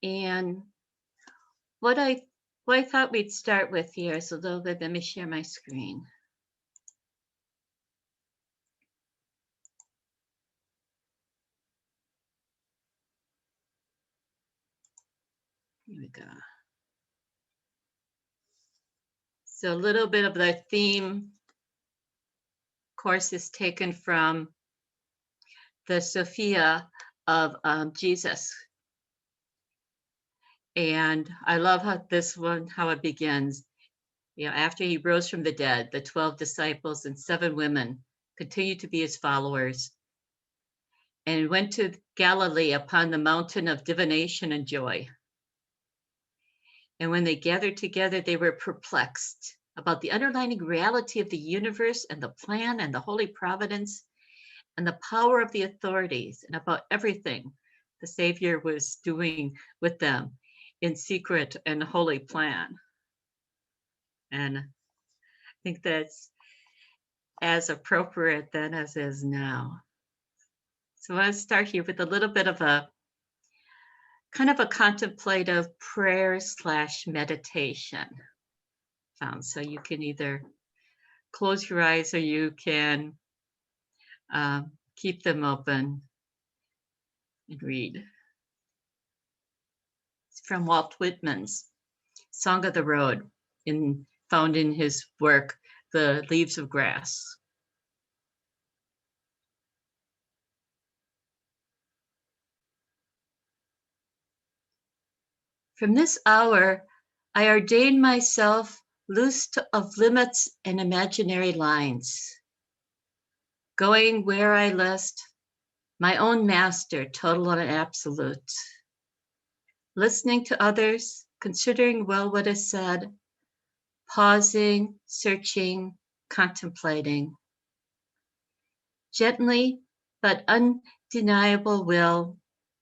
And what I thought we'd start with here is a little bit, let me share my screen. Here we go. So a little bit of the theme course is taken from the Sophia of Jesus. And I love how this one, how it begins. You know, after he rose from the dead, the 12 disciples and 7 women continued to be his followers and went to Galilee upon the mountain of divination and joy. And when they gathered together, they were perplexed about the underlying reality of the universe and the plan and the holy providence and the power of the authorities and about everything the Savior was doing with them in secret and holy plan. And I think that's as appropriate then as is now. So I want to start here with a little bit of a kind of a contemplative prayer / meditation. So you can either close your eyes or you can keep them open and read. It's from Walt Whitman's Song of the Road, found in his work, The Leaves of Grass. From this hour, I ordain myself loosed of limits and imaginary lines, going where I list, my own master, total and absolute, listening to others, considering well what is said, pausing, searching, contemplating, gently but undeniable will,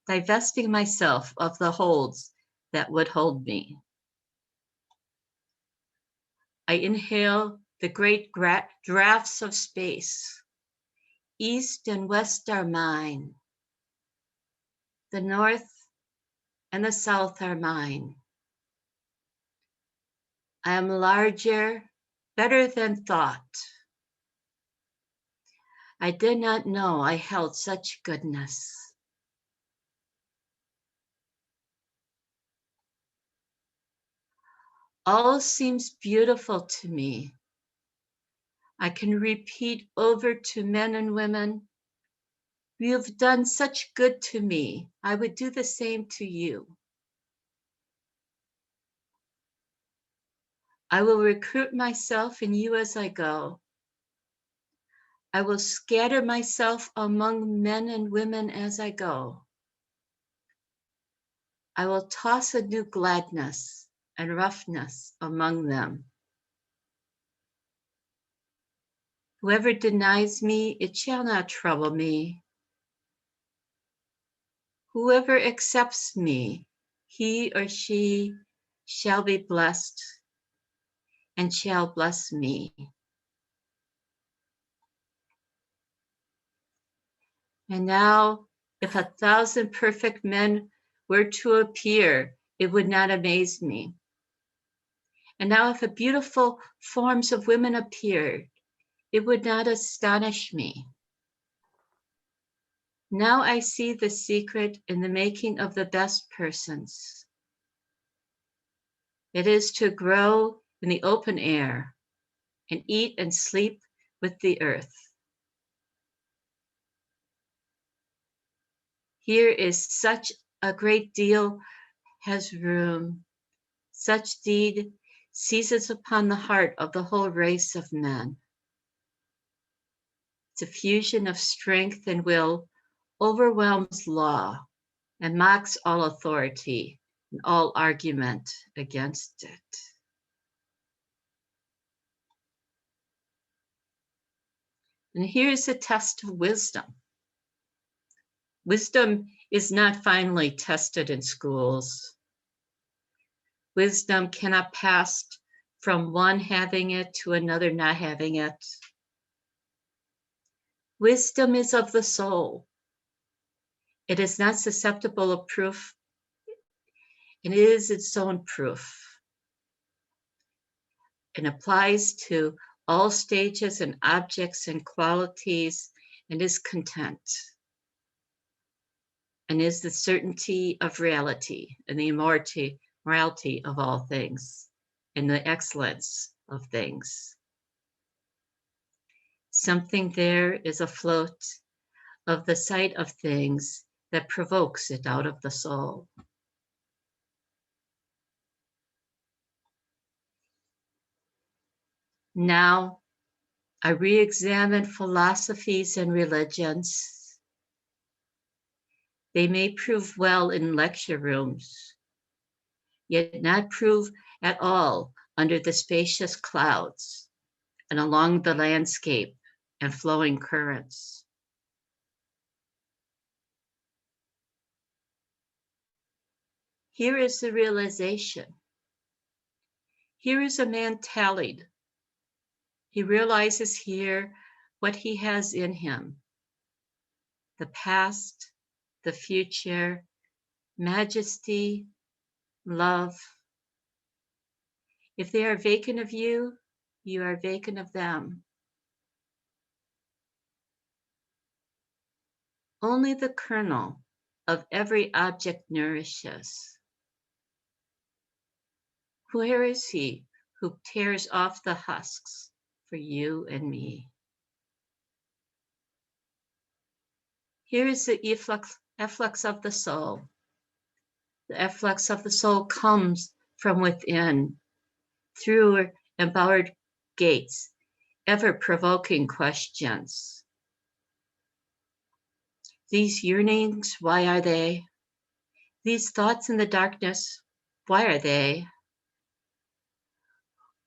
divesting myself of the holds that would hold me. I inhale the great draughts of space. East and west are mine. The north and the south are mine. I am larger, better than thought. I did not know I held such goodness. All seems beautiful to me. I can repeat over to men and women, you have done such good to me. I would do the same to you. I will recruit myself in you as I go. I will scatter myself among men and women as I go. I will toss a new gladness and roughness among them. Whoever denies me, it shall not trouble me. Whoever accepts me, he or she shall be blessed and shall bless me. And now, if 1,000 perfect men were to appear, it would not amaze me. And now, if beautiful forms of women appeared, it would not astonish me. Now I see the secret in the making of the best persons. It is to grow in the open air and eat and sleep with the earth. Here is such a great deal has room. Such deed seizes upon the heart of the whole race of men. Its fusion of strength and will overwhelms law and mocks all authority and all argument against it. And here's a test of wisdom. Wisdom is not finally tested in schools. Wisdom cannot pass from one having it to another not having it. Wisdom is of the soul. It is not susceptible of proof. and is its own proof, and applies to all stages and objects and qualities, and is content, and is the certainty of reality and the morality of all things, and the excellence of things. Something there is afloat of the sight of things that provokes it out of the soul. Now, I re-examine philosophies and religions. They may prove well in lecture rooms, yet not prove at all under the spacious clouds and along the landscape and flowing currents. Here is the realization. Here is a man tallied. He realizes here what he has in him: the past, the future, majesty, love. If they are vacant of you, you are vacant of them. Only the kernel of every object nourishes. Where is he who tears off the husks for you and me? Here is the efflux of the soul. The efflux of the soul comes from within, through embowered gates, ever-provoking questions. These yearnings, why are they? These thoughts in the darkness, why are they?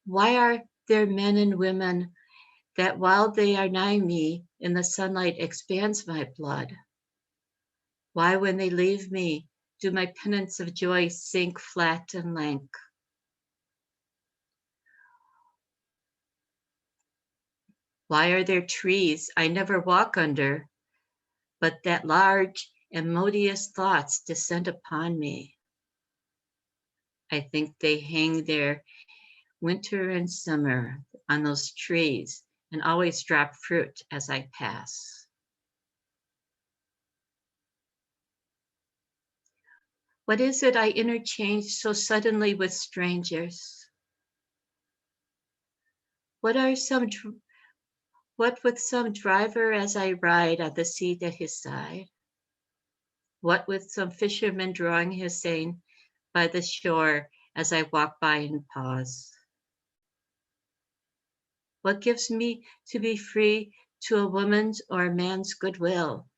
Why are there men and women that while they are nigh me in the sunlight expands my blood? Why when they leave me do my pennants of joy sink flat and lank? Why are there trees I never walk under, but that large and modious thoughts descend upon me? I think they hang there winter and summer on those trees and always drop fruit as I pass. What is it I interchange so suddenly with strangers? What with some driver as I ride on the seat at his side? What with some fisherman drawing his seine by the shore as I walk by and pause? What gives me to be free to a woman's or a man's goodwill?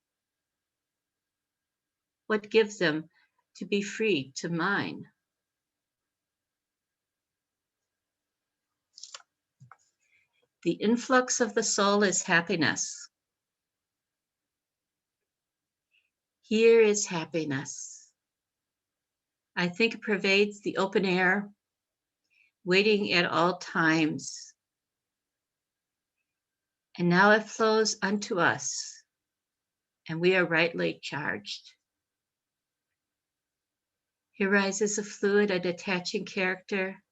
What gives them to be free to mine? The influx of the soul is happiness. Here is happiness. I think it pervades the open air, waiting at all times. And now it flows unto us, and we are rightly charged. Here rises a fluid and attaching character.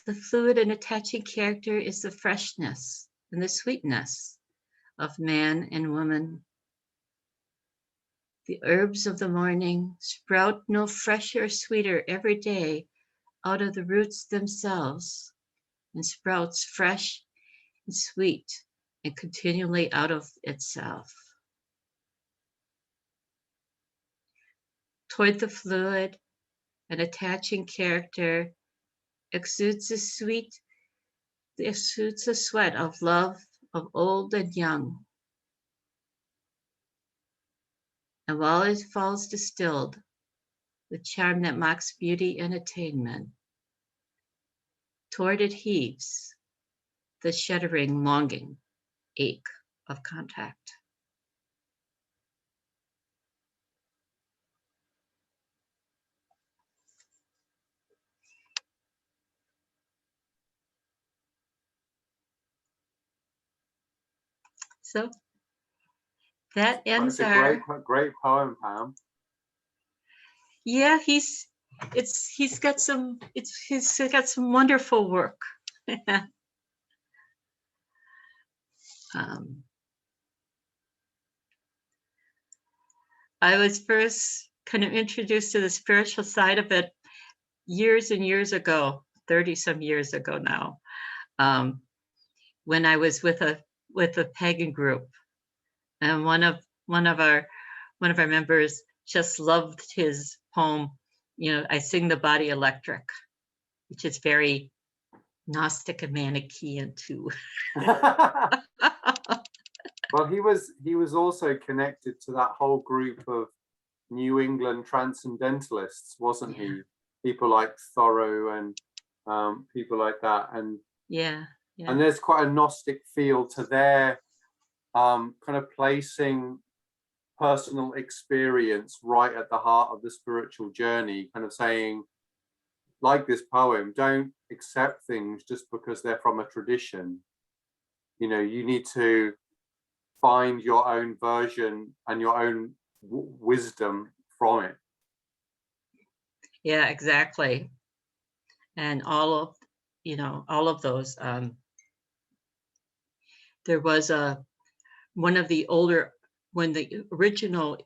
The fluid and attaching character is the freshness and the sweetness of man and woman. The herbs of the morning sprout no fresher or sweeter every day out of the roots themselves, and sprouts fresh and sweet and continually out of itself. Toward the fluid and attaching character exudes the sweat of love of old and young. And while it falls distilled with charm that mocks beauty and attainment, toward it heaves the shuddering longing ache of contact. So that ends our... Great poem, Pam. Yeah, he's got some wonderful work. I was first kind of introduced to the spiritual side of it years and years ago, 30 some years ago now, when I was with a pagan group, and one of our members just loved his poem, I Sing the Body Electric, which is very Gnostic and Manichaean too. Well, he was also connected to that whole group of New England transcendentalists, wasn't he? People like Thoreau and people like that, and and there's quite a Gnostic feel to their kind of placing personal experience right at the heart of the spiritual journey, kind of saying, like this poem, don't accept things just because they're from a tradition. You need to find your own version and your own wisdom from it. Yeah, exactly. And all of those. There was one of the older, when the original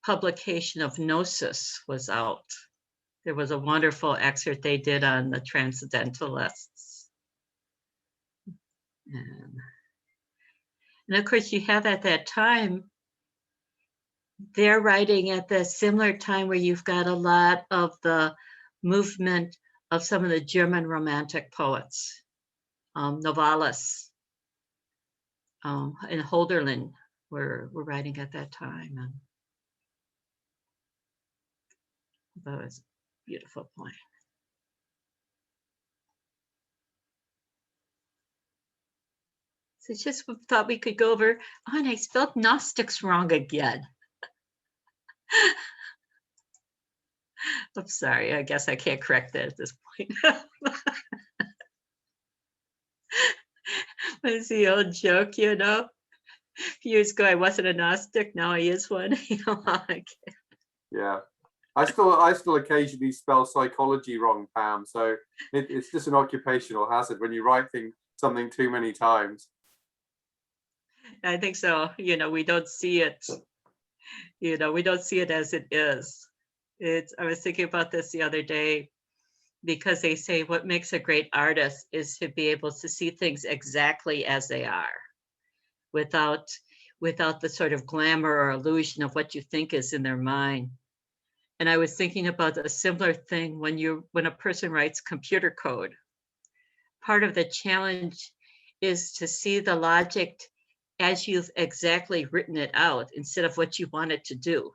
publication of Gnosis was out, there was a wonderful excerpt they did on the transcendentalists. And of course, you have at that time, they're writing at the similar time where you've got a lot of the movement of some of the German Romantic poets, Novalis and Hölderlin were writing at that time. And that was a beautiful point. So just thought we could go over, and I spelled Gnostics wrong again. I'm sorry, I guess I can't correct that at this point. It's the old joke, years ago I wasn't a Gnostic, now I is one. Yeah, I still occasionally spell psychology wrong, Pam, so it's just an occupational hazard when you write something too many times. I think so. We don't see it. We don't see it as it is. I was thinking about this the other day, because they say what makes a great artist is to be able to see things exactly as they are, without the sort of glamour or illusion of what you think is in their mind. And I was thinking about a similar thing when a person writes computer code. Part of the challenge is to see the logic as you've exactly written it out, instead of what you want it to do,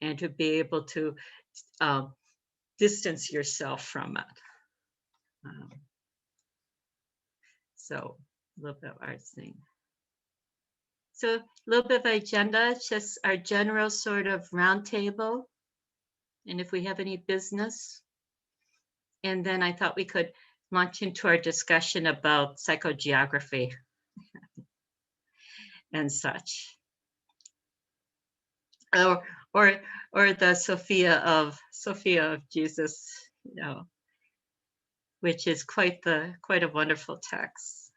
and to be able to distance yourself from it. So a little bit of our thing. So a little bit of agenda, just our general sort of roundtable, and if we have any business. And then I thought we could launch into our discussion about psychogeography and such. Or the Sophia of Jesus, which is quite a wonderful text.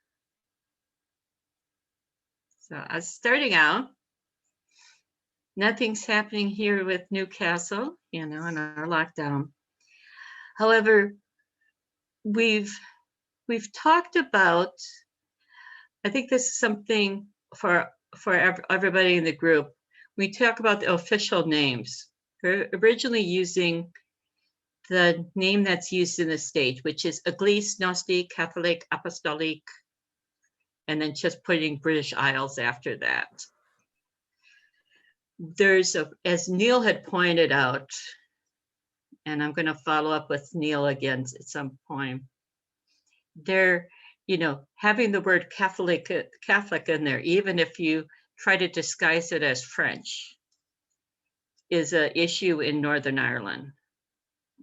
So I was starting out, nothing's happening here with Newcastle, in our lockdown. However, we've talked about, I think this is something for everybody in the group. We talk about the official names. We're originally using the name that's used in the state, which is Église Gnostique Catholique Apostolique, and then just putting British Isles after that. There's as Neil had pointed out, and I'm going to follow up with Neil again at some point, there, having the word Catholic in there, even if you try to disguise it as French, is an issue in Northern Ireland.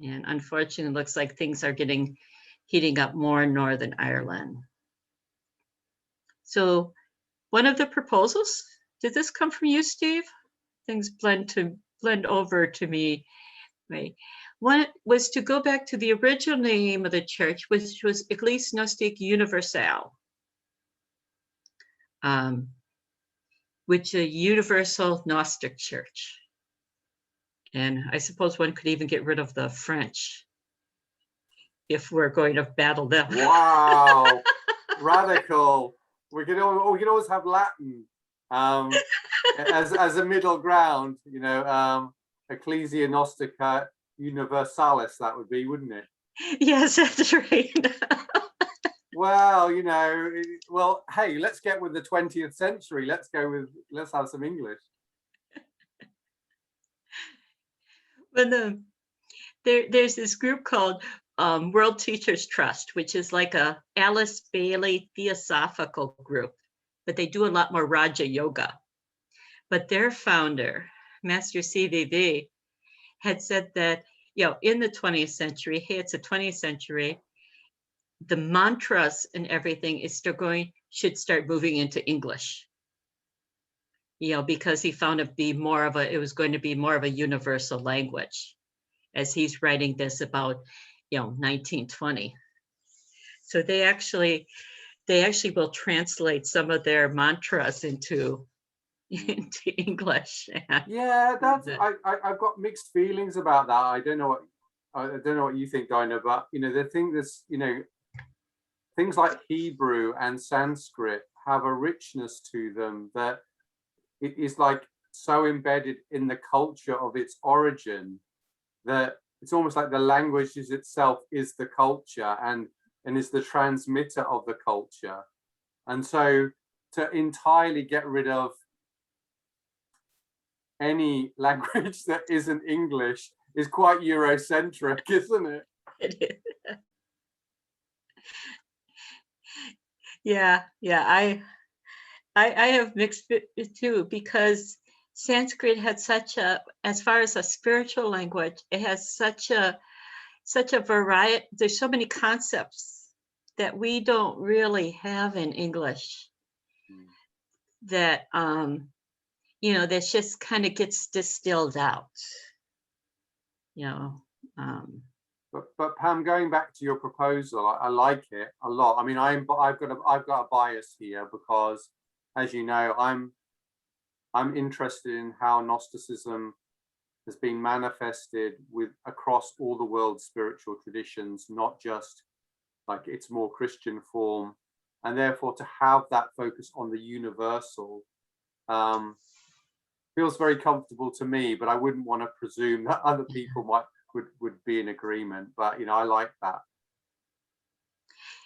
And unfortunately, it looks like things are heating up more in Northern Ireland. So one of the proposals, did this come from you, Steve? Things blend blend over to me. Right. One was to go back to the original name of the church, which was Eglise Gnostic Universale, which is a universal Gnostic church. And I suppose one could even get rid of the French if we're going to battle them. Wow, radical. We can always have Latin as a middle ground, you know, Ecclesia Gnostica Universalis, that would be, wouldn't it? Yes, that's right. Well, you know, well, hey, let's get with the 20th century. Let's have some English. But there's this group called World Teachers Trust, which is like a Alice Bailey theosophical group, but they do a lot more Raja Yoga. But their founder, Master CVV, had said that, you know, in the 20th century, hey, it's the 20th century, the mantras and everything should start moving into English. You know, because he found it was going to be more of a universal language, as he's writing this about, you know, 1920. So they actually will translate some of their mantras into English. Yeah, I've got mixed feelings about that. I don't know what you think, Dinah, but you know, the thing that's, you know, things like Hebrew and Sanskrit have a richness to them that it is like so embedded in the culture of its origin that it's almost like the language itself is the culture and is the transmitter of the culture. And so to entirely get rid of any language that isn't English is quite Eurocentric, isn't it? It is. Yeah, I have mixed too, because Sanskrit had as far as a spiritual language, it has such a variety. There's so many concepts that we don't really have in English that, you know, that just kind of gets distilled out, you know. But Pam, going back to your proposal, I like it a lot. I mean, I've got a bias here because, as you know, I'm interested in how Gnosticism has been manifested across all the world's spiritual traditions, not just like its more Christian form, and therefore to have that focus on the universal feels very comfortable to me. But I wouldn't want to presume that other people would be in agreement. But you know, I like that.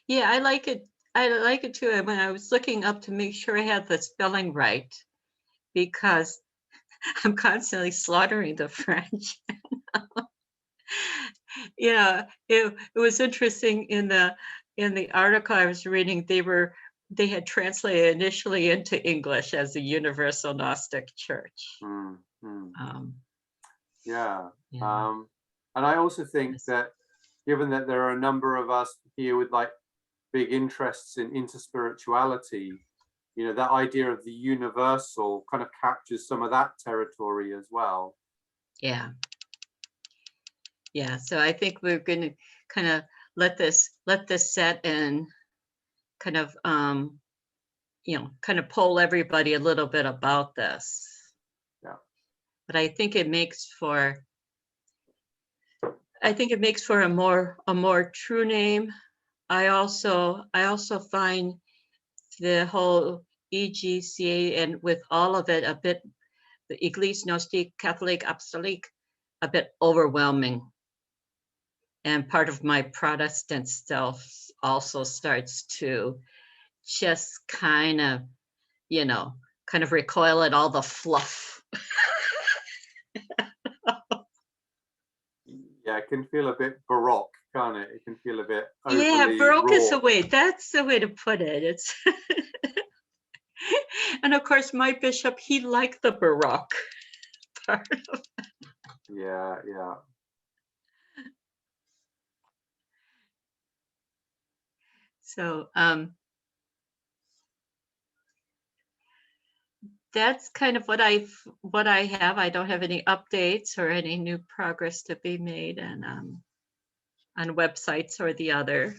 Yeah, I like it. I like it too. When I was looking up to make sure I had the spelling right, because I'm constantly slaughtering the French. Yeah, it was interesting in the article I was reading, they had translated initially into English as the Universal Gnostic Church. Yeah. And I also think that given that there are a number of us here with like big interests in interspirituality, you know, that idea of the universal kind of captures some of that territory as well. Yeah. Yeah. So I think we're going to kind of let this set and kind of, you know, kind of poll everybody a little bit about this. Yeah. But I think it makes for a more true name. I also find the whole EGCA and with all of it a bit, the Église Gnostique Catholic Apostolique, a bit overwhelming. And part of my Protestant self also starts to just kind of, you know, kind of recoil at all the fluff. Yeah, it can feel a bit baroque, can't it? It can feel a bit overly Yeah, baroque raw. is the way. That's the way to put it. It's and of course, my bishop, he liked the baroque part of it. Yeah. So, that's kind of what I have. I don't have any updates or any new progress to be made and on websites or the other.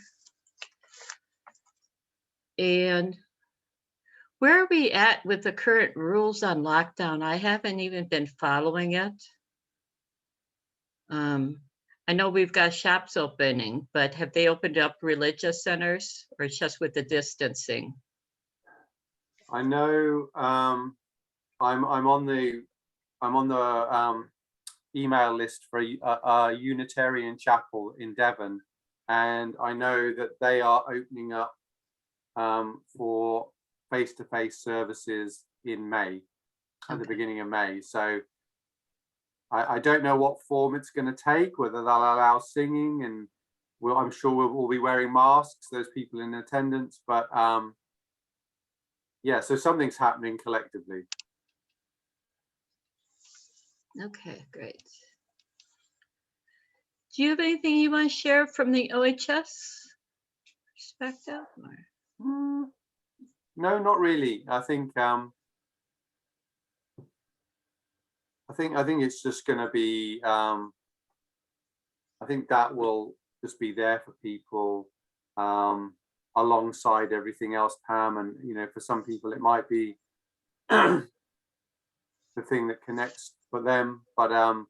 And where are we at with the current rules on lockdown? I haven't even been following it. I know we've got shops opening, but have they opened up religious centers or just with the distancing? I know I'm on the email list for a Unitarian chapel in Devon, and I know that they are opening up for face-to-face services in May, at the beginning of May. So I don't know what form it's going to take, whether they'll allow singing, and I'm sure we'll all be wearing masks, those people in attendance, but yeah, so something's happening collectively. Okay, great. Do you have anything you want to share from the OHS perspective? No, not really. I think it's just going to be. I think that will just be there for people alongside everything else, Pam. And for some people, it might be the thing that connects for them. But I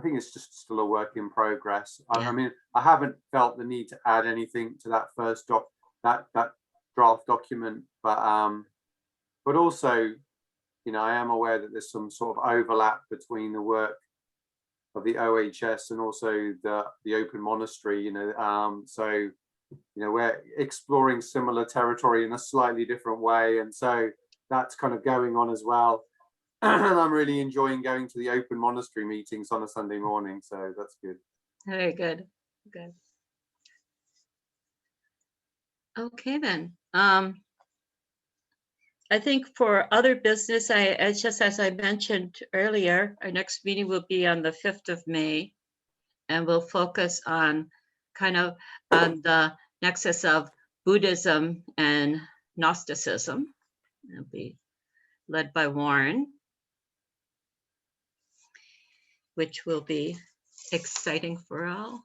think it's just still a work in progress. Yeah. I mean, I haven't felt the need to add anything to that first that draft document, but also, I am aware that there's some sort of overlap between the work of the OHS and also the Open Monastery. So we're exploring similar territory in a slightly different way, and so that's kind of going on as well. And I'm really enjoying going to the Open Monastery meetings on a Sunday morning, so that's good. Very good. Good. Okay, then. I think for other business, it's just as I mentioned earlier, our next meeting will be on the 5th of May, and we'll focus on kind of on the nexus of Buddhism and Gnosticism. It'll be led by Warren, which will be exciting for all.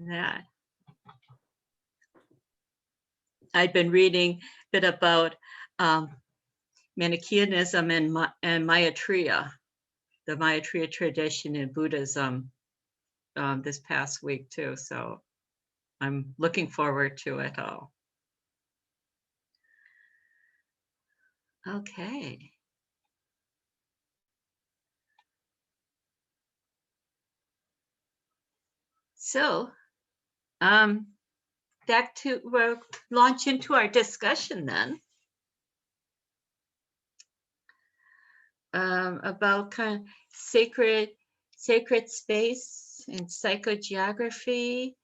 That I've been reading a bit about Manichaeanism and Maitreya, the Maitreya tradition in Buddhism this past week too. So I'm looking forward to it all. Okay. So back to, we'll launch into our discussion then. About kind of sacred space and psychogeography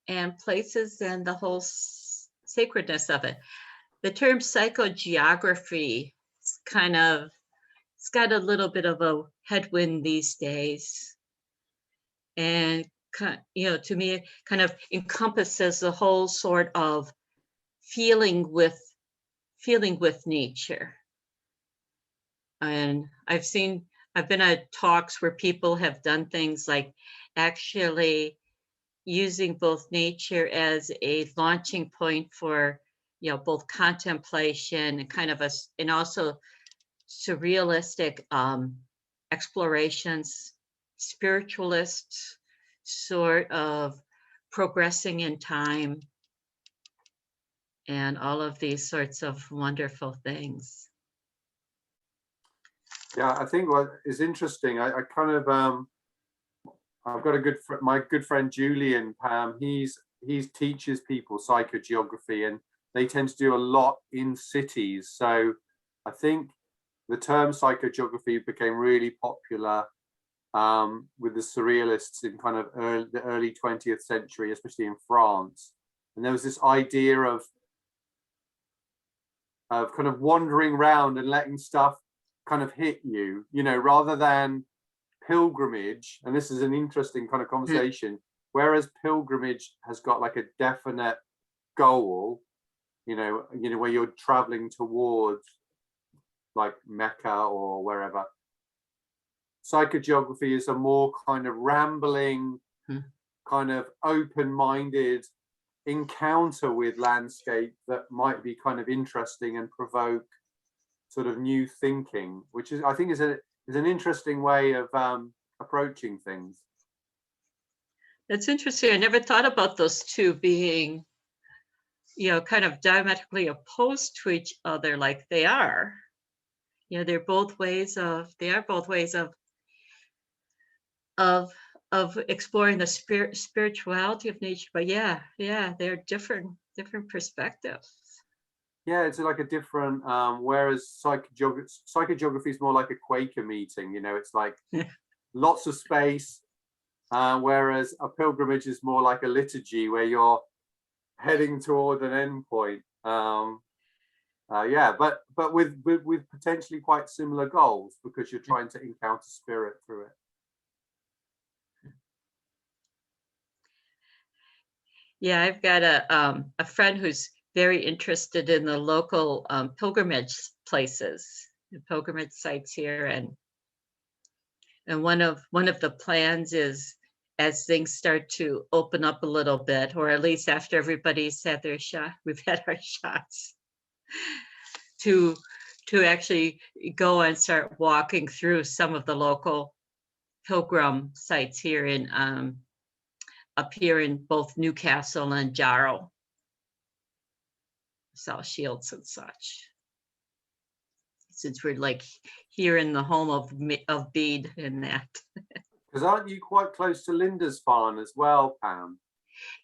and places and the whole sacredness of it. The term psychogeography is it's got a little bit of a headwind these days. And, to me, it kind of encompasses the whole sort of feeling with nature. And I've been at talks where people have done things like actually using both nature as a launching point for, both contemplation and kind of and also surrealistic explorations, spiritualists sort of progressing in time, and all of these sorts of wonderful things. Yeah, I think what is interesting, I kind of I've got my good friend Julian, Pam. He teaches people psychogeography, and they tend to do a lot in cities. So I think the term psychogeography became really popular with the surrealists in kind of the early 20th century, especially in France. And there was this idea of kind of wandering around and letting stuff kind of hit you, rather than pilgrimage. And this is an interesting kind of conversation. Whereas pilgrimage has got like a definite goal, where you're traveling towards like Mecca or wherever. Psychogeography is a more kind of rambling, kind of open-minded encounter with landscape that might be kind of interesting and provoke sort of new thinking, which is, I think, is an interesting way of approaching things. That's interesting. I never thought about those two being, kind of diametrically opposed to each other like they are. They're both ways of exploring the spirituality of nature. But yeah, they're different perspectives. Yeah, it's like a different, whereas psychogeography is more like a Quaker meeting, it's like lots of space, whereas a pilgrimage is more like a liturgy where you're heading toward an endpoint. Yeah, but with potentially quite similar goals, because you're trying to encounter spirit through it. Yeah, I've got a friend who's very interested in the local pilgrimage places, the pilgrimage sites here, and one of the plans is, as things start to open up a little bit, or at least after everybody's had their shot, we've had our shots, to actually go and start walking through some of the local pilgrim sites here in up here in both Newcastle and Jarrow, South Shields and such. Since we're like here in the home of Bede and that. Because aren't you quite close to Lindisfarne as well, Pam?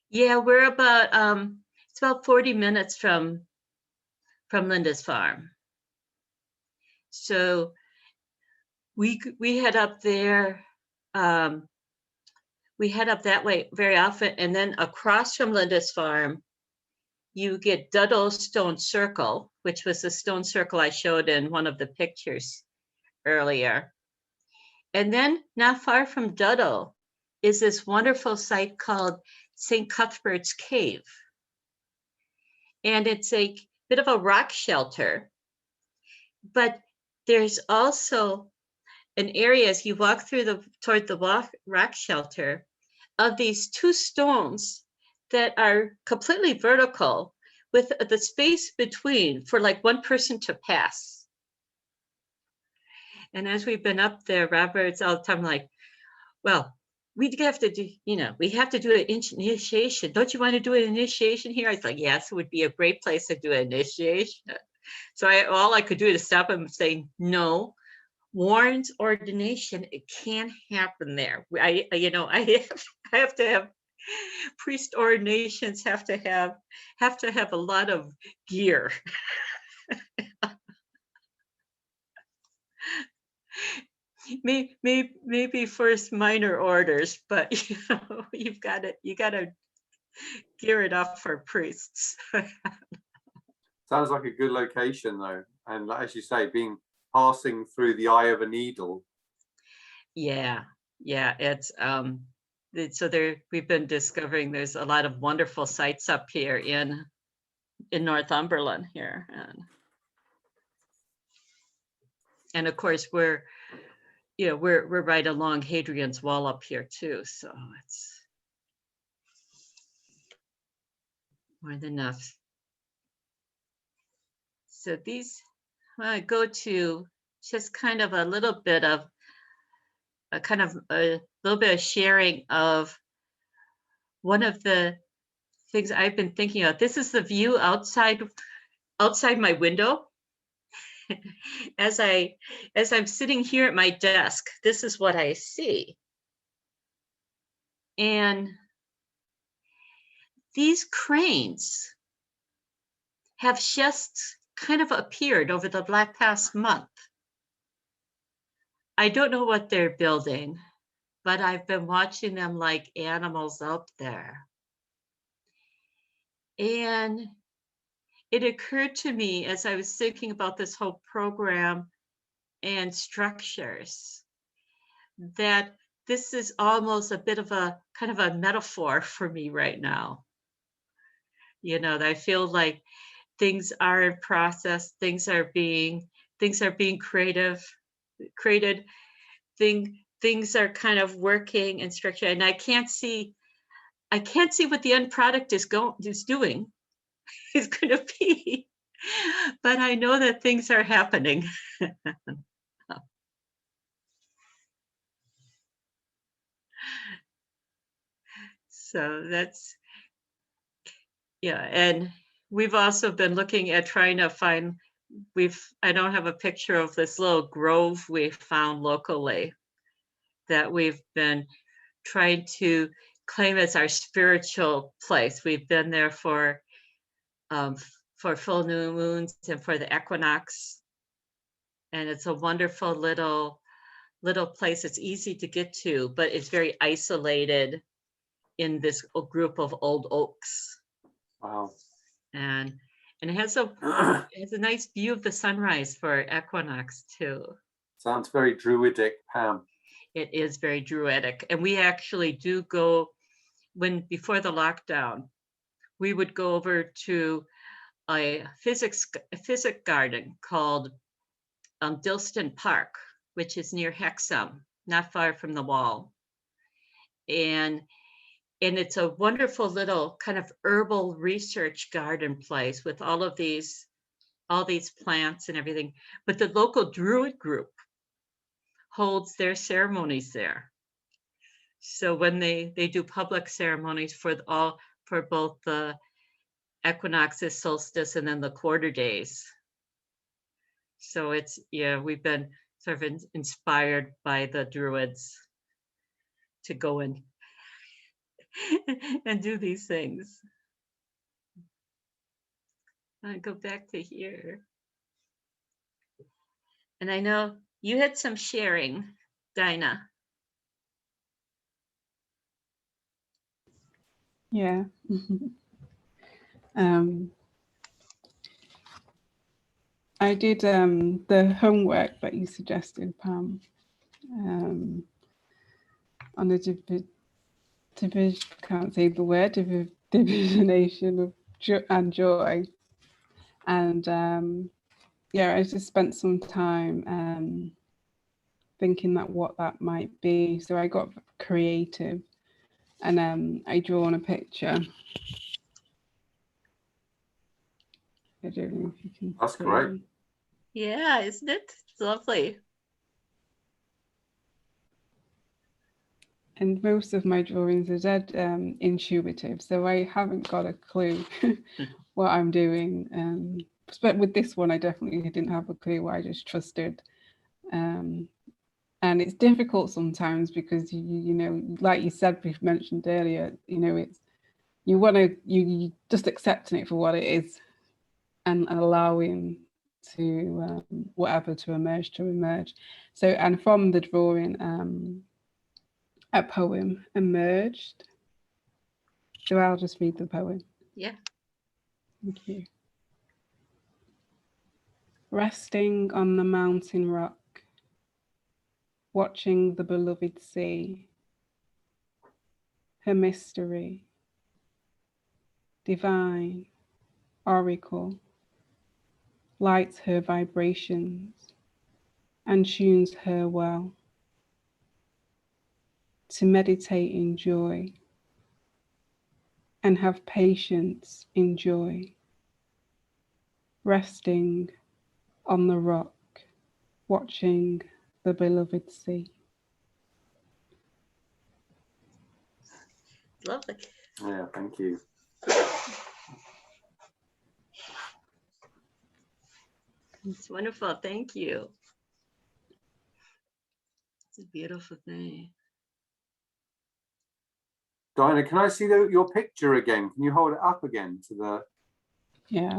Yeah, we're about it's about 40 minutes from Lindisfarne. So we head up there. We head up that way very often, and then across from Lindisfarne, you get Duddle Stone Circle, which was the stone circle I showed in one of the pictures earlier. And then not far from Duddle is this wonderful site called St. Cuthbert's Cave. And it's a bit of a rock shelter, but there's also an area as you walk through toward the rock shelter of these two stones that are completely vertical, with the space between for like one person to pass. And as we've been up there, Robert's all the time like, well, we have to do, we have to do an initiation. Don't you want to do an initiation here? I was like, yes, it would be a great place to do an initiation. So all I could do is stop him and say, no, Warren's ordination, it can't happen there. I have to have priest ordinations have to have a lot of gear. Maybe first minor orders, but you got to gear it up for priests. Sounds like a good location though, and as you say, passing through the eye of a needle. Yeah, it's so we've been discovering there's a lot of wonderful sites up here in Northumberland here, and of course we're right along Hadrian's Wall up here too, so it's more than enough. So I go to just kind of a little bit of sharing of one of the things I've been thinking of. This is the view outside my window. As I'm sitting here at my desk, this is what I see. And these cranes have just kind of appeared over the past month. I don't know what they're building, but I've been watching them like animals up there. And it occurred to me as I was thinking about this whole program and structures that this is almost a bit of a kind of a metaphor for me right now. That I feel like things are in process, things are being things are being created, things are kind of working and structured, and I can't see what the end product is doing, is going to be, but I know that things are happening. So that's, yeah, and we've also been looking at trying to find, I don't have a picture of this little grove we found locally that we've been trying to claim as our spiritual place. We've been there for full new moons and for the equinox, and it's a wonderful little place. It's easy to get to, but it's very isolated in this group of old oaks. Wow. And it has a nice view of the sunrise for equinox too. Sounds very druidic, Pam. It is very druidic, and we actually do go, before the lockdown, we would go over to a physics garden called Dilston Park, which is near Hexham, not far from the Wall. And it's a wonderful little kind of herbal research garden place with all these plants and everything. But the local Druid group holds their ceremonies there. So when they do public ceremonies for both the equinoxes, solstice, and then the quarter days. So it's, yeah, we've been sort of inspired by the Druids to go in and do these things. I go back to here. And I know you had some sharing, Dinah. Yeah. I did the homework that you suggested, Pam, on the can't say the word, divisionation of joy. And yeah, I just spent some time thinking that what that might be. So I got creative, and I drawn a picture. I don't know if you can. That's see. great. Yeah, isn't it? It's lovely. And most of my drawings are dead intuitive, so I haven't got a clue what I'm doing. But with this one, I definitely didn't have a clue. I just trusted. And it's difficult sometimes because you know, like you said, we've mentioned earlier, you know, it's you just accepting it for what it is, and allowing to whatever to emerge. So, and from the drawing, a poem emerged. So I'll just read the poem. Yeah. Thank you. Resting on the mountain rock, watching the beloved sea, her mystery, divine, oracle, lights her vibrations and tunes her well, to meditate in joy and have patience in joy, resting on the rock, watching the beloved sea. Lovely. Yeah, thank you. It's wonderful. Thank you. It's a beautiful thing. Dinah, can I see your picture again? Can you hold it up again to the... Yeah.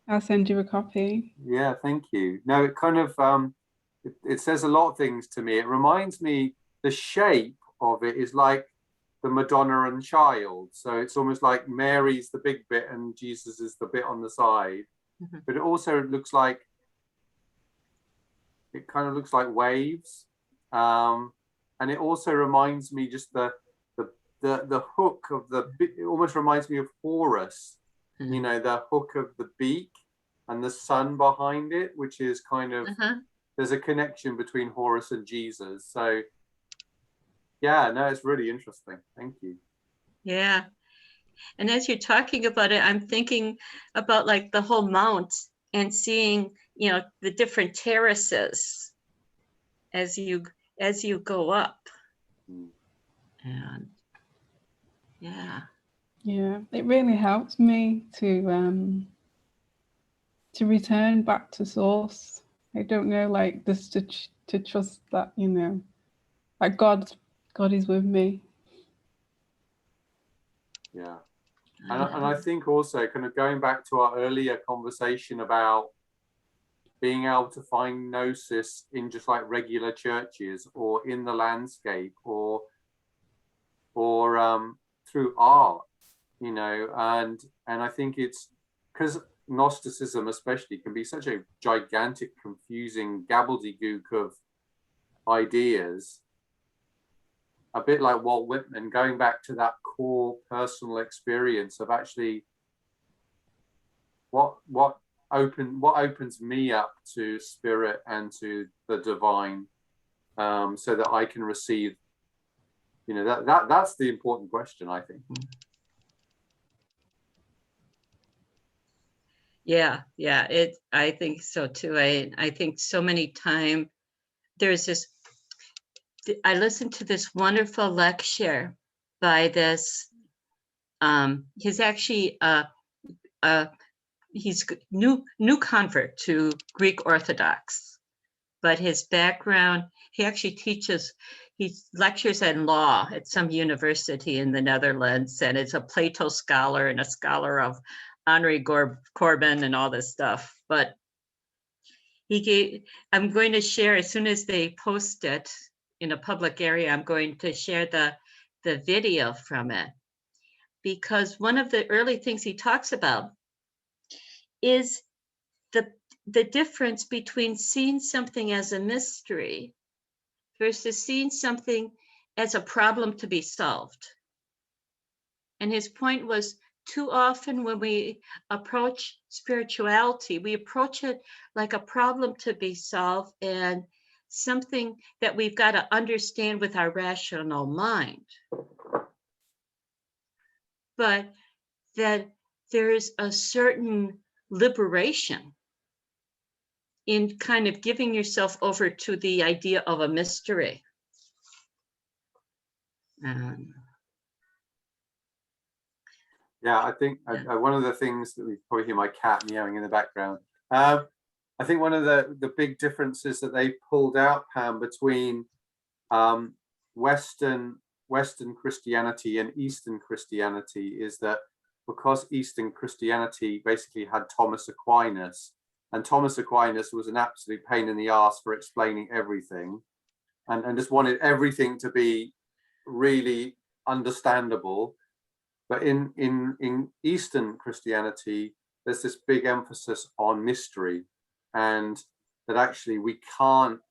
I'll send you a copy. Yeah, thank you. No, it kind of, it says a lot of things to me. It reminds me, the shape of it is like the Madonna and Child. So it's almost like Mary's the big bit and Jesus is the bit on the side. Mm-hmm. But it also looks like, it kind of looks like waves. And it also reminds me just the hook of it almost reminds me of Horus, you know, the hook of the beak. and the sun behind it, which is kind of, Uh-huh. there's a connection between Horus and Jesus. So yeah, no, it's really interesting. Thank you. Yeah. And as you're talking about it, I'm thinking about like the whole mount and seeing, you know, the different terraces as you go up. And yeah, it really helps me to return back to source. I don't know, like just to trust that, you know, like God is with me. Yeah. And I think also kind of going back to our earlier conversation about being able to find gnosis in just like regular churches or in the landscape or through art, you know, and I think it's because Gnosticism especially can be such a gigantic, confusing gobbledygook of ideas, a bit like Walt Whitman, going back to that core personal experience of actually what opens me up to spirit and to the divine, so that I can receive, you know, that's the important question, I think. yeah, I think so too. I think so many times there's this, I listened to this wonderful lecture by this, he's actually he's new convert to Greek Orthodox, but his background, he actually he lectures in law at some university in the Netherlands, and is a Plato scholar and a scholar of Henri Corbin and all this stuff. But I'm going to share, as soon as they post it in a public area, I'm going to share the video from it, because one of the early things he talks about is the difference between seeing something as a mystery versus seeing something as a problem to be solved. And his point was, too often when we approach spirituality, we approach it like a problem to be solved and something that we've got to understand with our rational mind. But that there is a certain liberation in kind of giving yourself over to the idea of a mystery. Yeah, I think one of the things that we probably hear my cat meowing in the background. I think one of the big differences that they pulled out, Pam, between Western Christianity and Eastern Christianity is that because Eastern Christianity basically had Thomas Aquinas, and Thomas Aquinas was an absolute pain in the ass for explaining everything, and just wanted everything to be really understandable. But in Eastern Christianity, there's this big emphasis on mystery, and that actually we can't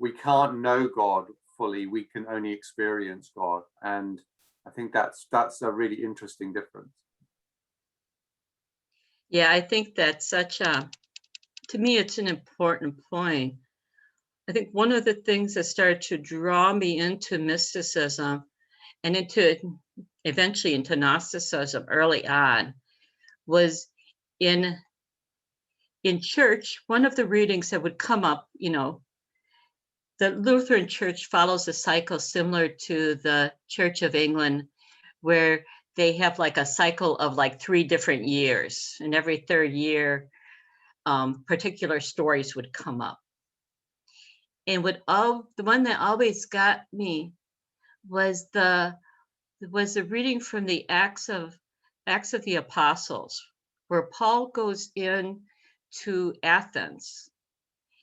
know God fully. We can only experience God, and I think that's a really interesting difference. Yeah, I think that's to me, it's an important point. I think one of the things that started to draw me into mysticism and eventually into Gnosticism early on was in church. One of the readings that would come up, you know, the Lutheran Church follows a cycle similar to the Church of England, where they have like a cycle of like 3 different years, and every third year, particular stories would come up. And the one that always got me was the reading from the Acts of the Apostles, where Paul goes in to Athens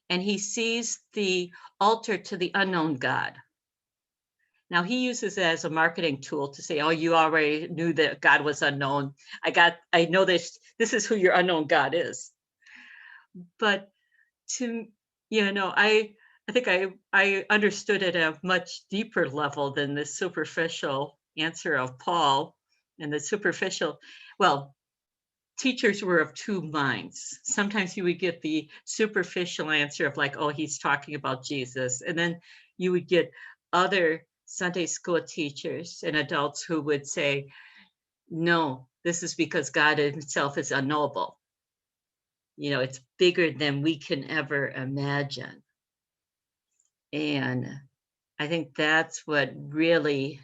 and he sees the altar to the unknown God. Now he uses it as a marketing tool to say, oh, you already knew that God was unknown. I know this is who your unknown God is. But I think I understood it at a much deeper level than the superficial answer of Paul and the superficial, well, teachers were of two minds. Sometimes you would get the superficial answer of like, oh, he's talking about Jesus. And then you would get other Sunday school teachers and adults who would say, no, this is because God himself is unknowable. You know, it's bigger than we can ever imagine. And I think that's what really,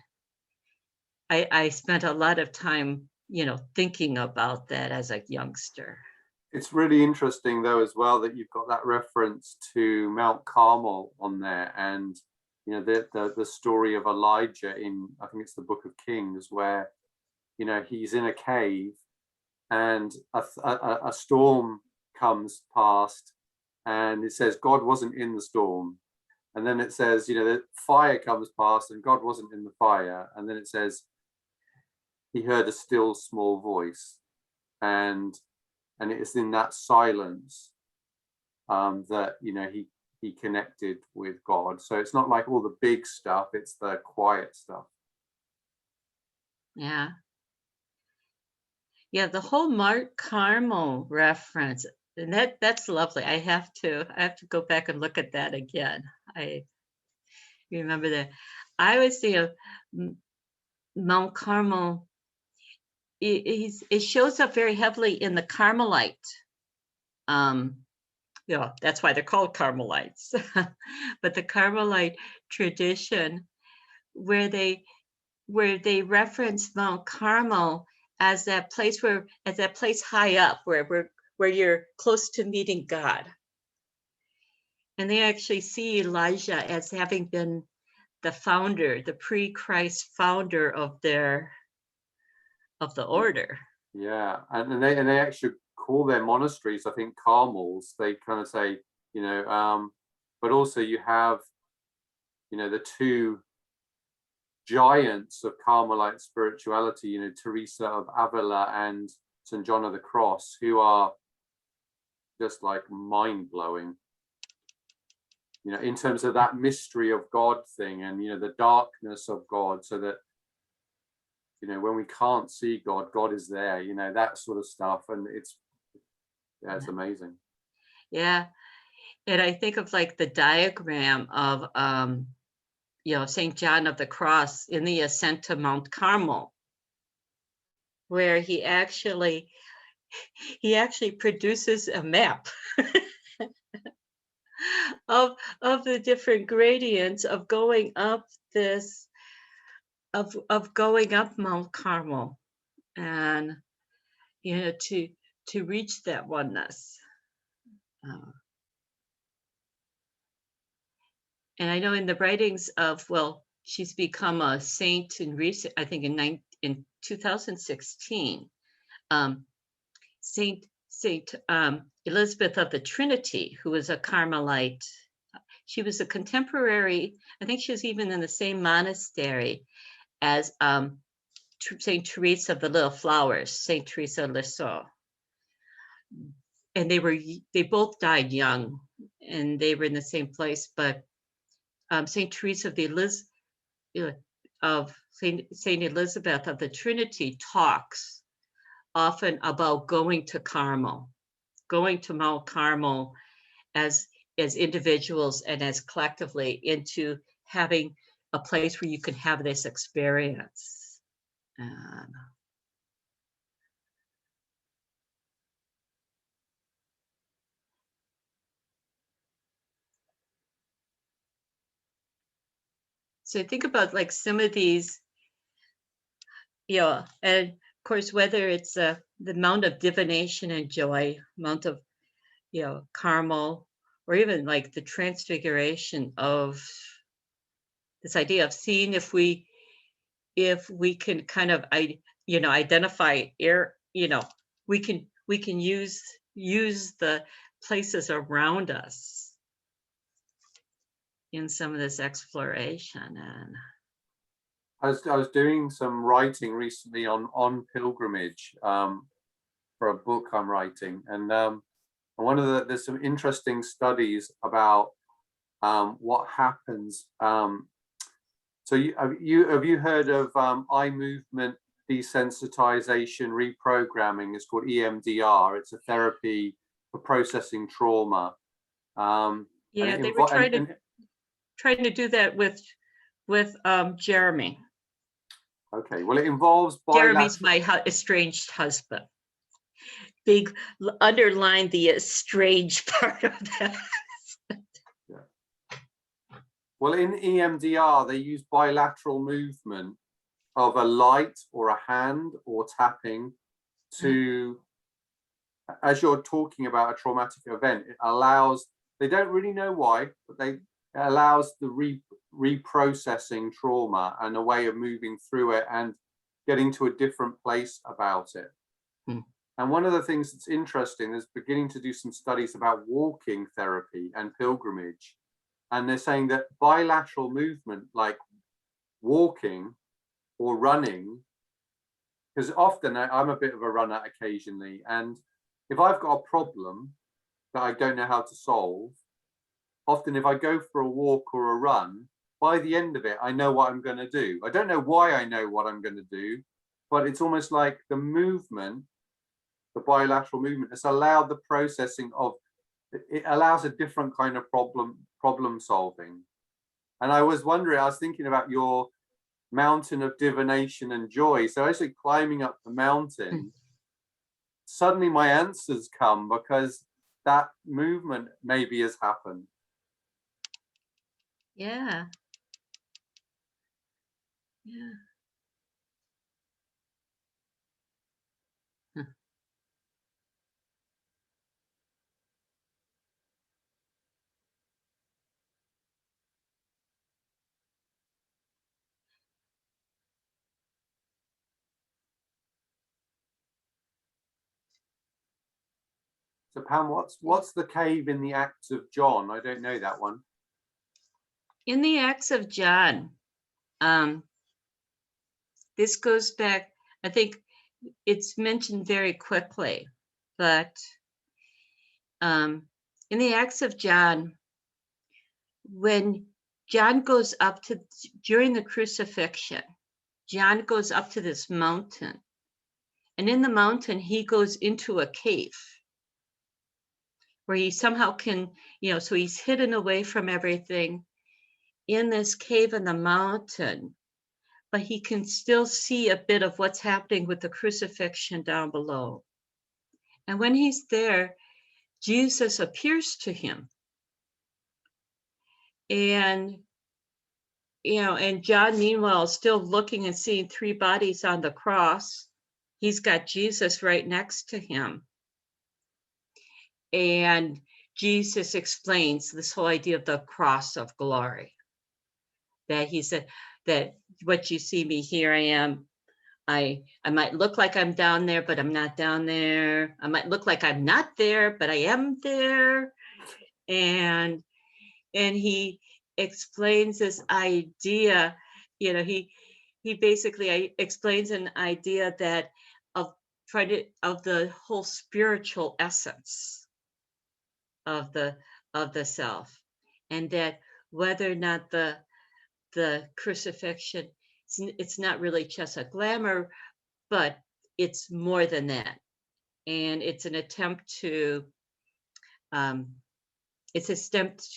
I spent a lot of time, you know, thinking about that as a youngster. It's really interesting though as well that you've got that reference to Mount Carmel on there, and you know the story of Elijah in, I think it's the Book of Kings, where you know he's in a cave and a storm comes past, and it says God wasn't in the storm, and then it says, you know, the fire comes past and God wasn't in the fire, and then it says he heard a still small voice, and it's in that silence that, you know, he connected with God. So it's not like all the big stuff, it's the quiet stuff. Yeah. Yeah, the whole Mount Carmel reference, and that's lovely. I have to go back and look at that again. I remember that. I was thinking of Mount Carmel. It shows up very heavily in the Carmelite. You know, that's why they're called Carmelites. But the Carmelite tradition, where they reference Mount Carmel as that place high up where you're close to meeting God. And they actually see Elijah as having been the founder, the pre-Christ founder of the order. Yeah, and they actually call their monasteries, I think, Carmels. They kind of say, you know, but also you have, you know, the two giants of Carmelite spirituality, you know, Teresa of Avila and St. John of the Cross, who are just like mind-blowing, you know, in terms of that mystery of God thing, and, you know, the darkness of God, so that, you know, when we can't see God, God is there, you know, that sort of stuff. And it's amazing. Yeah. And I think of like the diagram of, you know, St. John of the Cross in the ascent to Mount Carmel, where he actually produces a map of the different gradients of going up this, of going up Mount Carmel, and, you know, to reach that oneness. And I know in the writings of, well, she's become a saint in recent, I think in 2016, Saint Elizabeth of the Trinity, who was a Carmelite. She was a contemporary, I think she was even in the same monastery as Saint Teresa of the Little Flowers, Saint Teresa of Lisieux. And they both died young, and they were in the same place. But Saint Teresa of Saint Elizabeth of the Trinity talks often about going to Carmel, going to Mount Carmel as individuals and as collectively, into having a place where you can have this experience. So think about like some of these, you know, and of course, whether it's the Mount of Divination and Joy, Mount of, you know, Carmel, or even like the Transfiguration of this idea of seeing if we can kind of, you know, identify air, you know, we can use the places around us in some of this exploration. And I was doing some writing recently on pilgrimage for a book I'm writing, and one of there's some interesting studies about what happens. So have you heard of eye movement desensitization reprogramming. It's called EMDR. It's a therapy for processing trauma. Yeah, they were trying to do that with Jeremy. Okay, well, it involves Jeremy's my estranged husband. Big underline the estranged part of that. Yeah. Well, in EMDR, they use bilateral movement of a light or a hand or tapping to, as you're talking about a traumatic event, it allows, they don't really know why, but it allows the reprocessing trauma and a way of moving through it and getting to a different place about it. And one of the things that's interesting is beginning to do some studies about walking therapy and pilgrimage. And they're saying that bilateral movement, like walking or running, because often I'm a bit of a runner occasionally. And if I've got a problem that I don't know how to solve, often if I go for a walk or a run, by the end of it, I know what I'm going to do. I don't know why I know what I'm going to do, but it's almost like the movement, the bilateral movement, has allowed the processing of, it allows a different kind of problem solving. And I was wondering, I was thinking about your mountain of divination and joy. So actually climbing up the mountain, suddenly my answers come because that movement maybe has happened. Yeah. Yeah. So Pam, what's the cave in the Acts of John? I don't know that one. In the Acts of John, this goes back, I think it's mentioned very quickly, but in the Acts of John, when John goes up to, during the crucifixion, John goes up to this mountain, and in the mountain, he goes into a cave where he somehow can, so he's hidden away from everything in this cave in the mountain, but he can still see a bit of what's happening with the crucifixion down below. And when he's there, Jesus appears to him. And, and John, meanwhile, still looking and seeing three bodies on the cross. He's got Jesus right next to him. And Jesus explains this whole idea of the cross of glory. That he said that what you see me, here I am. I might look like I'm down there, but I'm not down there. I might look like I'm not there, but I am there. And he explains this idea, he basically explains an idea that of the whole spiritual essence of the self, and that whether or not the crucifixion, it's not really just a glamour, but it's more than that. And it's an attempt to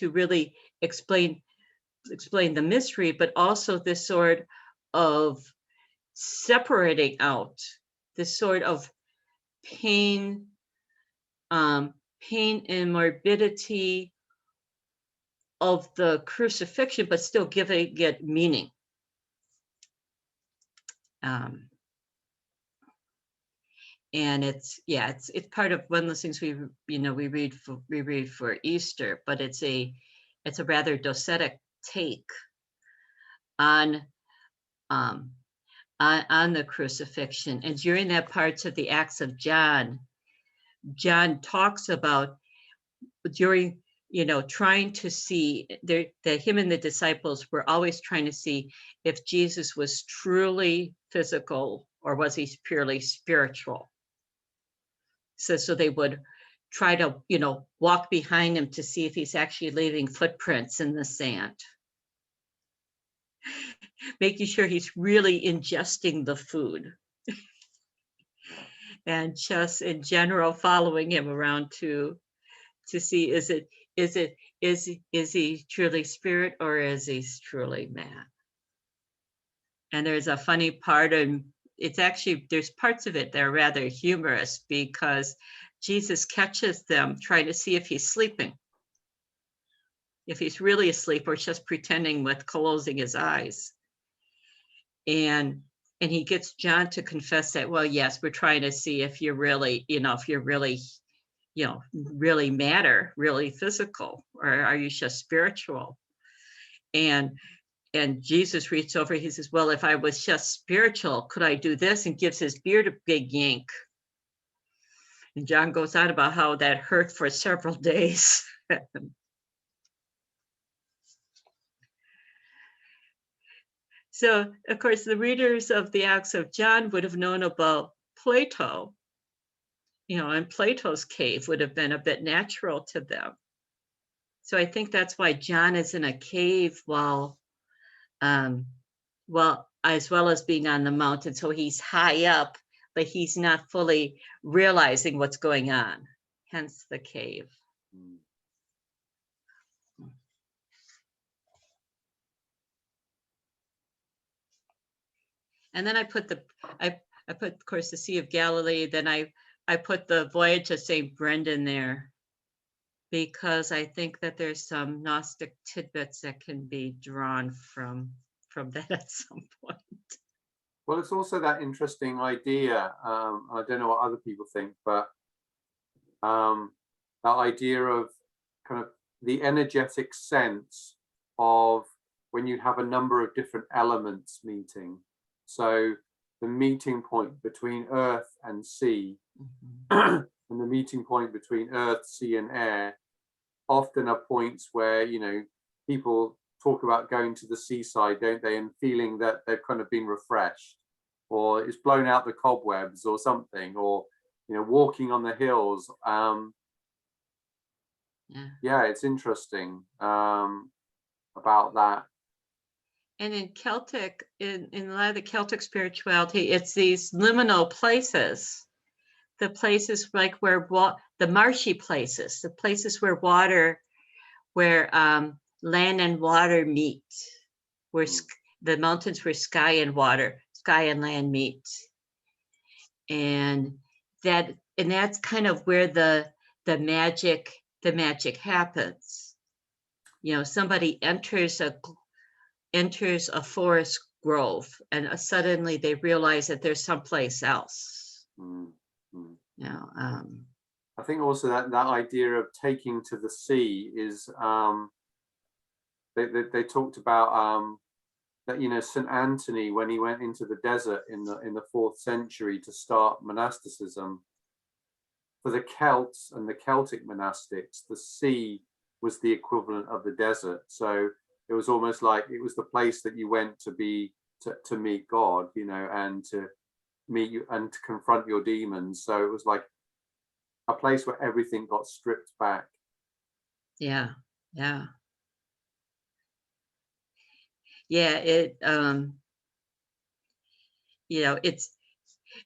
really explain the mystery, but also this sort of separating out this sort of pain and morbidity of the crucifixion, but still giving it meaning. And it's part of one of those things we read for Easter, but it's a rather docetic take on the crucifixion. And during that parts of the Acts of John talks about during trying to see that him and the disciples were always trying to see if Jesus was truly physical or was he purely spiritual. So they would try to, walk behind him to see if he's actually leaving footprints in the sand, making sure he's really ingesting the food. and just in general following him around to see is he truly spirit or is he truly man? And there's a funny part, and it's actually, there's parts of it that are rather humorous because Jesus catches them trying to see if he's sleeping, if he's really asleep or just pretending with closing his eyes. And he gets John to confess that, well, yes, we're trying to see if you're really, if you're really, really matter, really physical, or are you just spiritual? And Jesus reaches over, he says, well, if I was just spiritual, could I do this? And gives his beard a big yank. And John goes on about how that hurt for several days. So, of course, the readers of the Acts of John would have known about Plato, and Plato's cave would have been a bit natural to them. So I think that's why John is in a cave while, as well as being on the mountain. So he's high up, but he's not fully realizing what's going on, hence the cave. And then I put of course, the Sea of Galilee. Then I put the voyage of St. Brendan there because I think that there's some Gnostic tidbits that can be drawn from that at some point. Well, it's also that interesting idea. I don't know what other people think, but that idea of kind of the energetic sense of when you have a number of different elements meeting. So the meeting point between earth and sea, and the meeting point between earth, sea, and air often are points where, people talk about going to the seaside, don't they, and feeling that they've kind of been refreshed, or it's blown out the cobwebs or something, or walking on the hills. Yeah, it's interesting about that. And in Celtic, in a lot of the Celtic spirituality, it's these liminal places, the places like where the marshy places, the places where land and water meet, where the mountains where sky and land meet, and that's kind of where the magic happens. Somebody enters a forest grove and suddenly they realize that there's someplace else. I think also that idea of taking to the sea is they talked about that St. Anthony, when he went into the desert in the 4th century to start monasticism, for the Celts and the Celtic monastics, the sea was the equivalent of the desert. So it was almost like it was the place that you went to meet God, and to meet you and to confront your demons. So it was like a place where everything got stripped back. Yeah. It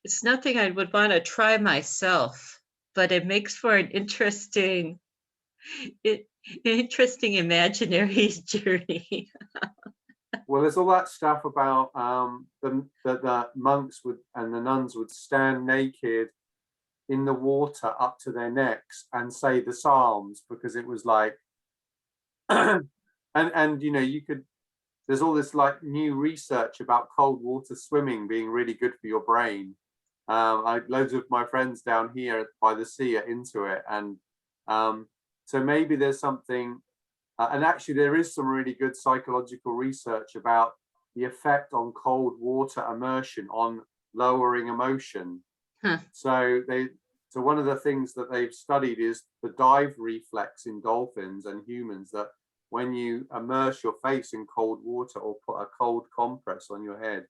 it's nothing I would want to try myself, but it makes for an interesting imaginary journey. Well, there's all that stuff about the monks and the nuns would stand naked in the water up to their necks and say the Psalms, because it was like and you could, there's all this like new research about cold water swimming being really good for your brain. Loads of my friends down here by the sea are into it, and so maybe there's something, and actually there is some really good psychological research about the effect on cold water immersion on lowering emotion. So one of the things that they've studied is the dive reflex in dolphins and humans, that when you immerse your face in cold water or put a cold compress on your head,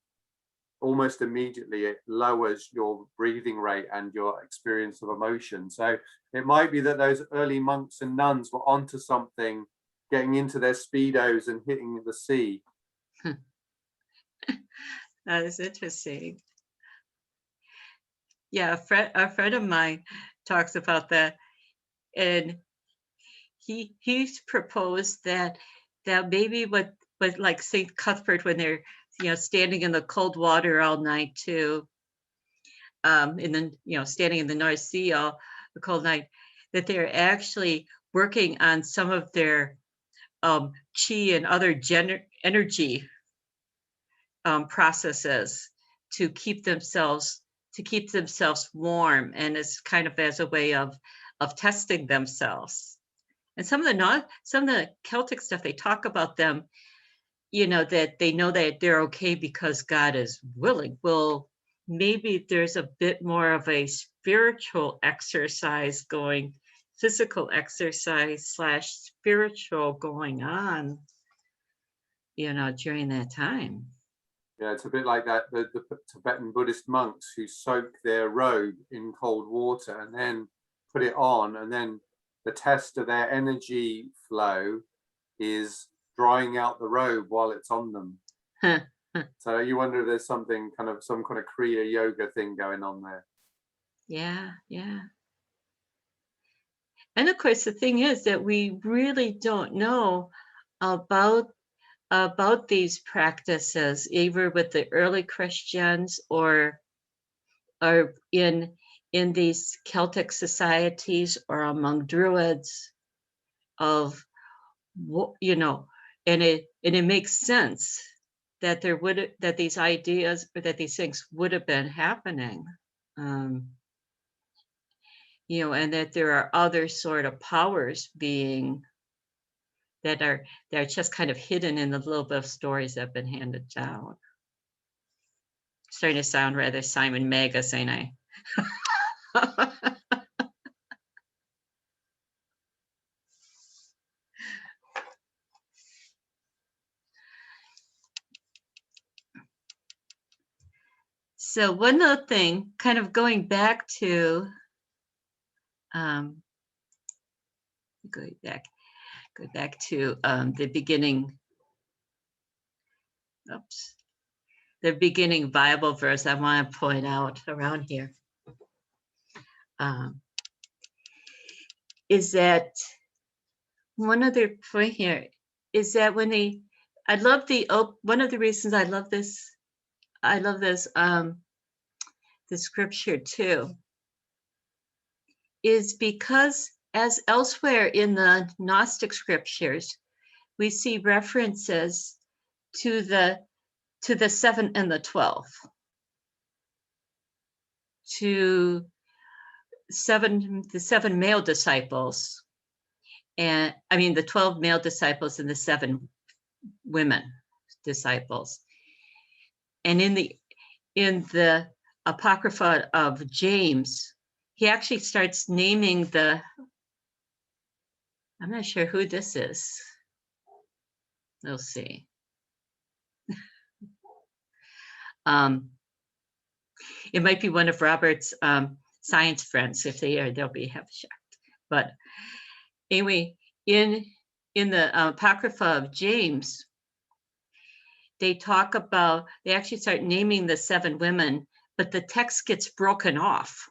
almost immediately it lowers your breathing rate and your experience of emotion. So it might be that those early monks and nuns were onto something, getting into their Speedos and hitting the sea. That is interesting. Yeah, a friend of mine talks about that, and he's proposed that maybe what like St. Cuthbert, when they're standing in the cold water all night too, and then standing in the North Sea all the cold night, that they're actually working on some of their chi and other energy processes to keep themselves warm, and it's kind of as a way of testing themselves. And some of the Celtic stuff, they talk about them, that they know that they're okay because God is willing. Well, maybe there's a bit more of a spiritual exercise going, physical exercise / spiritual going on, during that time. Yeah, it's a bit like that, the Tibetan Buddhist monks who soak their robe in cold water and then put it on, and then the test of their energy flow is drying out the robe while it's on them. So you wonder if there's some kind of Kriya yoga thing going on there. Yeah. And of course, the thing is that we really don't know about these practices, either with the early Christians or in these Celtic societies or among Druids, of and it makes sense that that these ideas or that these things would have been happening, and that there are other sort of powers being that are just kind of hidden in the little bit of stories that have been handed down. Starting to sound rather Simon Magus, ain't I? So one other thing, kind of going back to go back to the beginning. Oops. The beginning Bible verse I want to point out around here is that one other point here is that when I love one of the reasons I love this the scripture too, is because as elsewhere in the Gnostic scriptures, we see references to the 7 and the 12, to the 7 male disciples, and I mean the 12 male disciples and the 7 women disciples. And in the Apocrypha of James, he actually starts naming I'm not sure who this is. We'll see. It might be one of Robert's science friends. If they are, they'll be shocked. But anyway, in the Apocrypha of James, they actually start naming the 7 women, but the text gets broken off.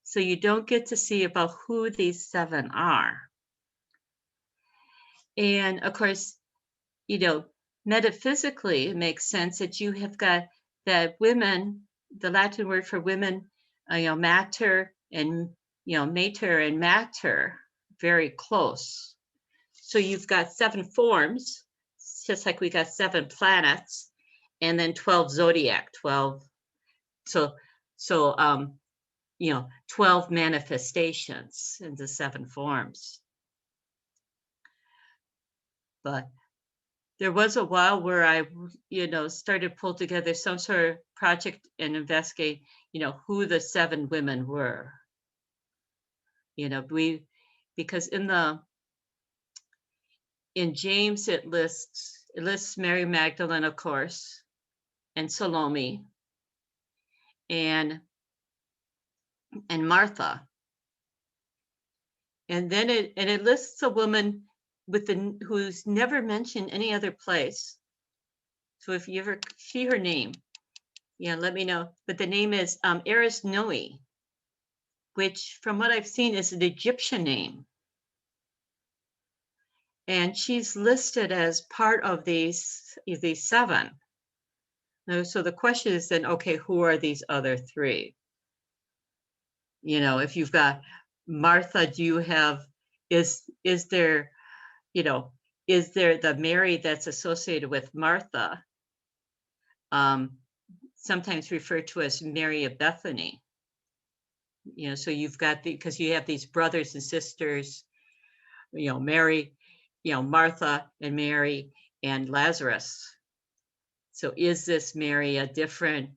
So you don't get to see about who these 7 are. And of course, metaphysically, it makes sense that you have got that women, the Latin word for women, mater and, mater and mater, very close. So you've got 7 forms, just like we got 7 planets, and then 12 zodiac, 12. So 12 manifestations in the 7 forms. But there was a while where I, started to pull together some sort of project and investigate, who the 7 women were. Because in James it lists Mary Magdalene, of course, and Salome, and Martha. And then it lists a woman who's never mentioned any other place. So if you ever see her name, Yeah, let me know. But the name is Eris Noe, which from what I've seen is an Egyptian name. And she's listed as part of these seven. So the question is then, okay, who are these other three? You know, if you've got Martha, do you have, is there, you know, is there the Mary that's associated with Martha, sometimes referred to as Mary of Bethany? You know, so you've got because you have these brothers and sisters, you know, Mary, you know, Martha and Mary and Lazarus. So is this Mary a different,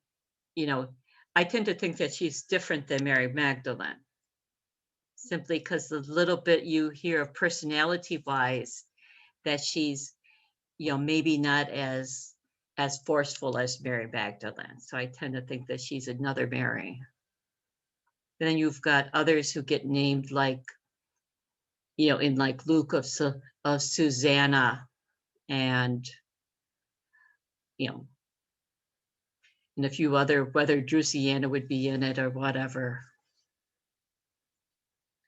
you know, I tend to think that she's different than Mary Magdalene, simply because the little bit you hear of personality wise, that she's, you know, maybe not as forceful as Mary Magdalene. So I tend to think that she's another Mary. And then you've got others who get named like, you know, in like Luke of Susanna, and, you know, and a few other, whether Drusiana would be in it or whatever.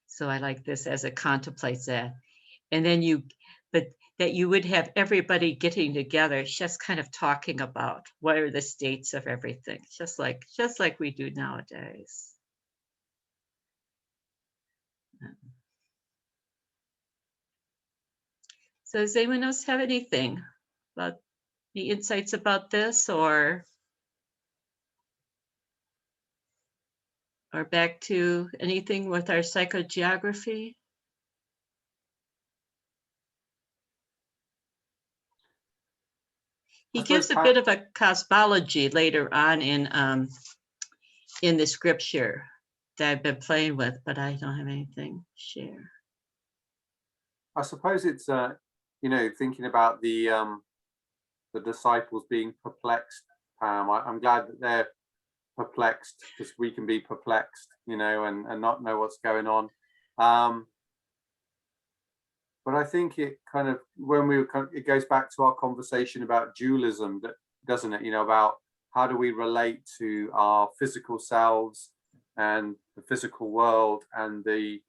So I like this as it contemplates that. And then but that you would have everybody getting together, just kind of talking about what are the states of everything, just like we do nowadays. So does anyone else have anything about the insights about this, or back to anything with our psychogeography? He gives a bit of a cosmology later on in the scripture that I've been playing with, but I don't have anything to share. I suppose it's you know, thinking about the disciples being perplexed, Pam. I'm glad that they're perplexed, because we can be perplexed, you know, and not know what's going on. But I think it kind of, when it goes back to our conversation about dualism, doesn't it? You know, about how do we relate to our physical selves and the physical world and the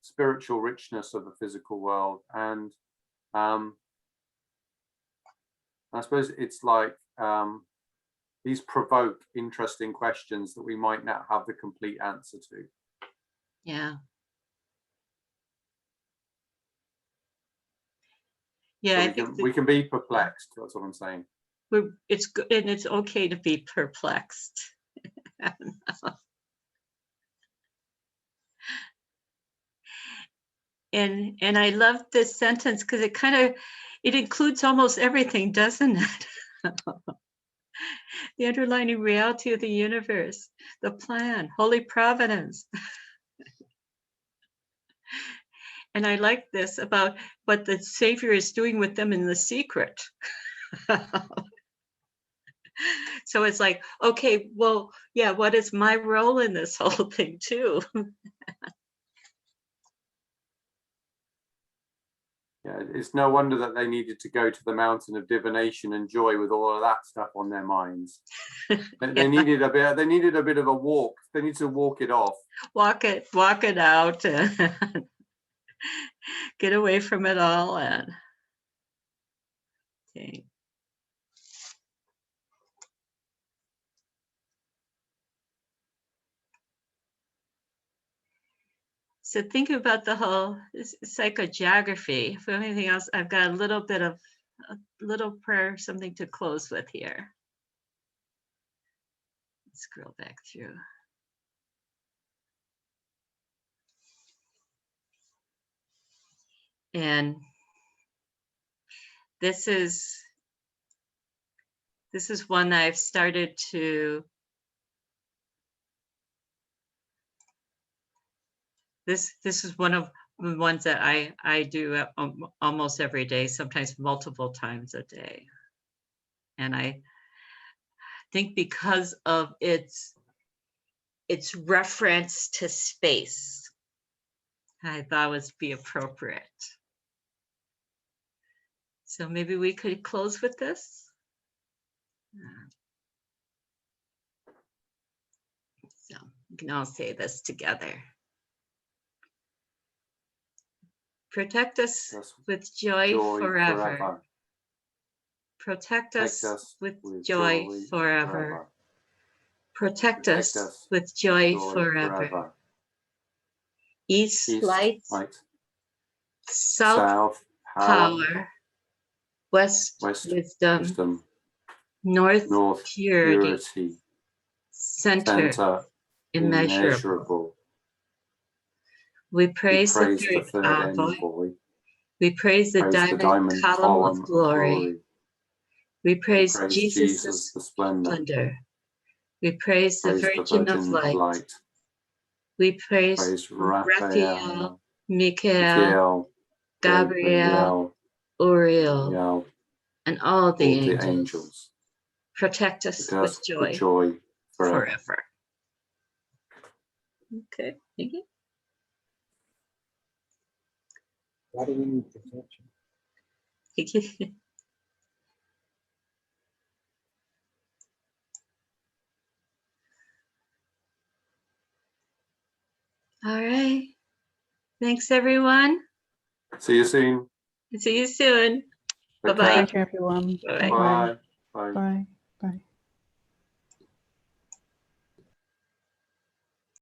spiritual richness of the physical world. And I suppose it's like these provoke interesting questions that we might not have the complete answer to. Yeah. Yeah, so I think we can be perplexed. That's what I'm saying. It's good, and it's okay to be perplexed. And I love this sentence because it includes almost everything, doesn't it? The underlying reality of the universe, the plan, holy providence. And I like this about what the Savior is doing with them in the secret. So it's like, okay, well, yeah, what is my role in this whole thing too? Yeah, it's no wonder that they needed to go to the mountain of divination and joy with all of that stuff on their minds. They needed a bit. They needed a bit of a walk. They need to walk it off. Walk it out. Get away from it all. And okay. So think about the whole psychogeography. For anything else, I've got a little prayer, something to close with here. Let's scroll back through. And this is one I've started to, this is one of the ones that I do almost every day, sometimes multiple times a day. And I think because of its reference to space, I thought would be appropriate. So maybe we could close with this. We can all say this together. Protect us Yes, with joy joy forever. Protect us with joy forever. Protect us with joy forever. East light, south power, west wisdom, north purity, center immeasurable. We praise the third envoy. We praise the diamond column of glory. We praise Jesus the splendor. We praise the Virgin of Light. We praise Raphael, Michael, Gabriel, Uriel, and all the angels. Protect us with joy forever. Okay, thank you. Why do we need protection? Thank you. All right. Thanks, everyone. See you soon. See you soon. Take Bye-bye. care. Thank you, everyone. Bye-bye. Bye. Bye. Bye. Bye.